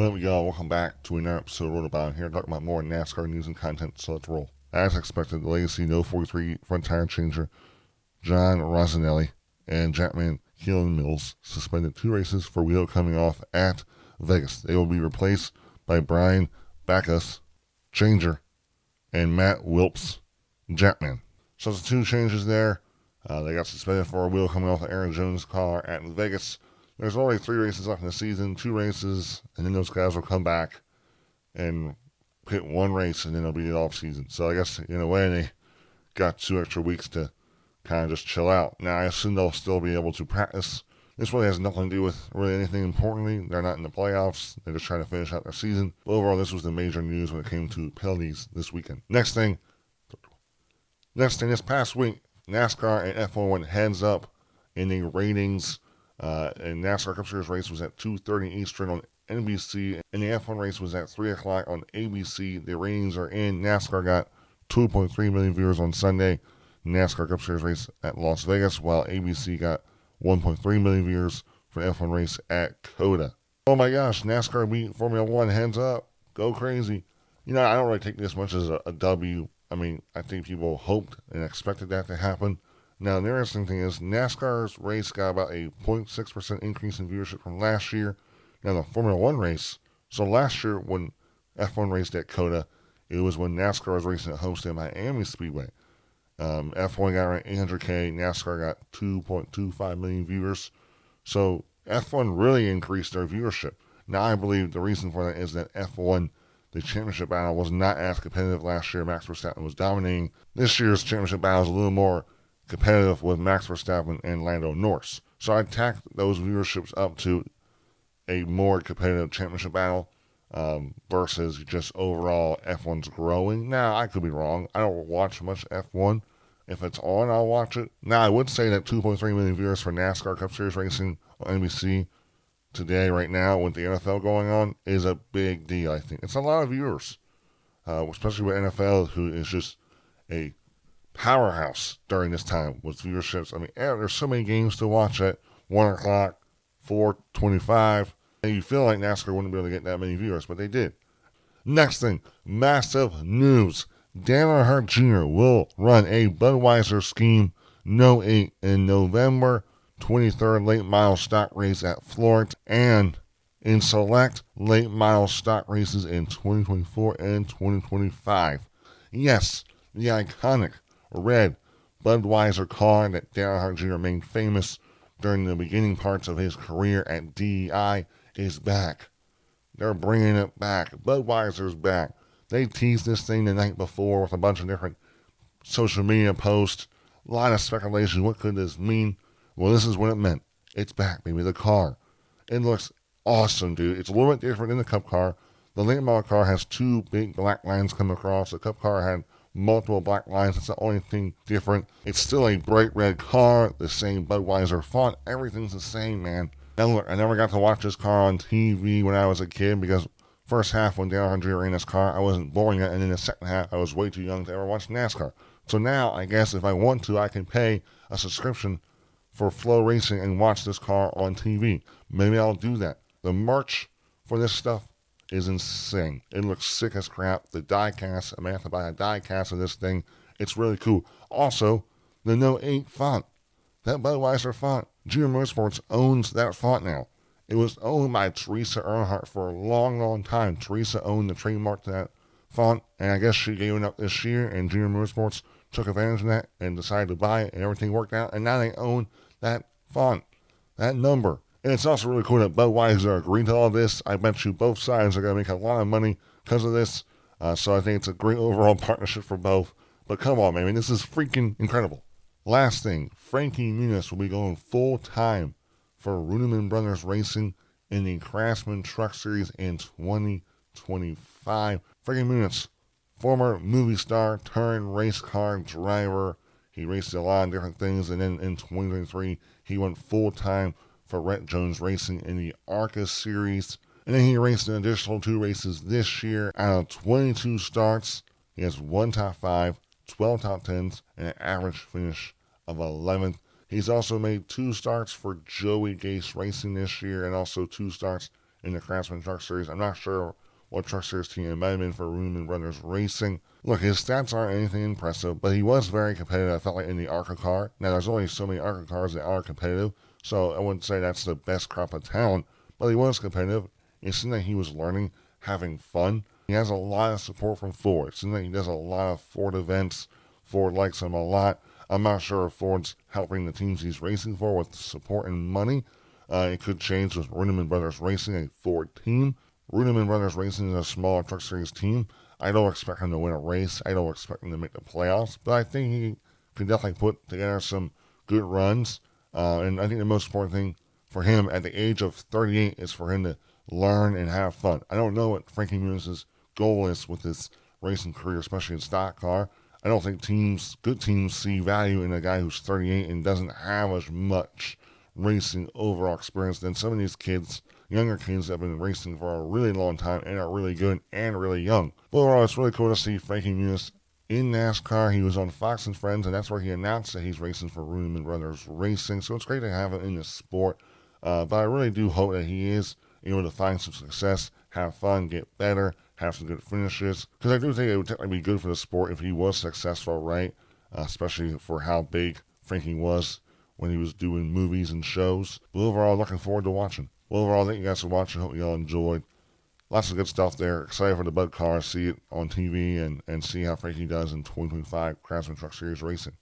What up, y'all? Welcome back to another episode of Rotobound here, talking about more NASCAR news and content, so let's roll. As expected, the Legacy No. 43 front tire changer John Rosanelli and Jackman Keelan Mills suspended 2 races for wheel coming off at Vegas. They will be replaced by Brian Backus, changer, and Matt Wilps, Jackman. So there's 2 changes there. They got suspended for a wheel coming off of Aaron Jones' car at Vegas. There's only 3 races left in the season, 2 races, and then those guys will come back and hit 1 race, and then it'll be the off season. So I guess in a way they got 2 extra weeks to kind of just chill out. Now I assume they'll still be able to practice. This really has nothing to do with really anything importantly. They're not in the playoffs. They're just trying to finish out their season. But overall, this was the major news when it came to penalties this weekend. Next thing, this past week, NASCAR and F1 went heads up in the ratings. And NASCAR Cup Series race was at 2:30 Eastern on NBC, and the F1 race was at 3 o'clock on ABC. The ratings are in. NASCAR got 2.3 million viewers on Sunday, NASCAR Cup Series race at Las Vegas, while ABC got 1.3 million viewers for the F1 race at COTA. Oh my gosh, NASCAR beat Formula 1, hands up, go crazy. You know, I don't really take this much as a W. I mean, I think people hoped and expected that to happen. Now, the interesting thing is NASCAR's race got about a 0.6% increase in viewership from last year. Now, the Formula 1 race, so last year when F1 raced at COTA, it was when NASCAR was racing at Homestead Miami Speedway. F1 got around 800K, NASCAR got 2.25 million viewers. So F1 really increased their viewership. Now, I believe the reason for that is that F1, the championship battle, was not as competitive last year. Max Verstappen was dominating. This year's championship battle is a little more competitive with Max Verstappen and Lando Norris. So I tacked those viewerships up to a more competitive championship battle versus just overall F1's growing. Now, I could be wrong. I don't watch much F1. If it's on, I'll watch it. Now, I would say that 2.3 million viewers for NASCAR Cup Series racing on NBC today, right now, with the NFL going on, is a big deal, I think. It's a lot of viewers, especially with NFL, who is just a powerhouse during this time with viewerships. I mean, there's so many games to watch at 1 o'clock, 4:25, and you feel like NASCAR wouldn't be able to get that many viewers, but they did. Next thing, massive news. Dale Earnhardt Jr. will run a Budweiser scheme No. 8 in November 23rd late model stock race at Florence, and in select late model stock races in 2024 and 2025. Yes, the iconic red Budweiser car that Dale Earnhardt Jr. made famous during the beginning parts of his career at DEI is back. They're bringing it back. Budweiser's back. They teased this thing the night before with a bunch of different social media posts. A lot of speculation. What could this mean? Well, this is what it meant. It's back, baby. The car. It looks awesome, dude. It's a little bit different than the Cup car. The late model car has 2 big black lines coming across. The Cup car had multiple black lines. That's the only thing different. It's still a bright red car, the same Budweiser font. Everything's the same, man. Now look, I never got to watch this car on TV when I was a kid because first half when Dale Earnhardt Jr. ran this car, I wasn't born yet, and in the second half, I was way too young to ever watch NASCAR. So now, I guess if I want to, I can pay a subscription for Flow Racing and watch this car on TV. Maybe I'll do that. The merch for this stuff is insane. It looks sick as crap. The die cast, I'm going to have to buy a die cast of this thing. It's really cool. Also, the No. 8 font. That Budweiser font. Junior Motorsports owns that font now. It was owned by Teresa Earnhardt for a long, long time. Teresa owned the trademark to that font, and I guess she gave it up this year, and Junior Motorsports took advantage of that and decided to buy it, and everything worked out, and now they own that font, that number. And it's also really cool that Budweiser agreed to all this. I bet you both sides are going to make a lot of money because of this. So I think it's a great overall partnership for both. But come on, man. I mean, this is freaking incredible. Last thing, Frankie Muniz will be going full-time for Runeman Brothers Racing in the Craftsman Truck Series in 2025. Frankie Muniz, former movie star turned race car driver. He raced a lot of different things, and then in 2023, he went full-time for Rhett Jones Racing in the ARCA Series. And then he raced an additional 2 races this year. Out of 22 starts, he has 1 top 5, 12 top 10s, and an average finish of 11th. He's also made 2 starts for Joey Gase Racing this year, and also 2 starts in the Craftsman Truck Series. I'm not sure what Truck Series team it might have been for Runeman Brothers Racing. Look, his stats aren't anything impressive, but he was very competitive, I felt like, in the ARCA car. Now, there's only so many ARCA cars that are competitive, so I wouldn't say that's the best crop of talent, but he was competitive. It seemed like he was learning, having fun. He has a lot of support from Ford. It seems like he does a lot of Ford events. Ford likes him a lot. I'm not sure if Ford's helping the teams he's racing for with support and money. It could change with Runeman Brothers Racing, a Ford team. Runeman Brothers Racing is a smaller Truck Series team. I don't expect him to win a race. I don't expect him to make the playoffs, but I think he can definitely put together some good runs. And I think the most important thing for him at the age of 38 is for him to learn and have fun. I don't know what Frankie Muniz's goal is with his racing career, especially in stock car. I don't think good teams, see value in a guy who's 38 and doesn't have as much racing overall experience than some of these kids, younger kids that have been racing for a really long time and are really good and really young. But overall, it's really cool to see Frankie Muniz in NASCAR. He was on Fox and Friends, and that's where he announced that he's racing for Runeman Brothers Racing. So it's great to have him in the sport. But I really do hope that he is able to find some success, have fun, get better, have some good finishes. Because I do think it would technically be good for the sport if he was successful, right? Especially for how big Frankie was when he was doing movies and shows. But overall, looking forward to watching. Well, overall, thank you guys for watching. Hope you all enjoyed. Lots of good stuff there. Excited for the Bud car, see it on TV, and see how Frankie does in 2025 Craftsman Truck Series Racing.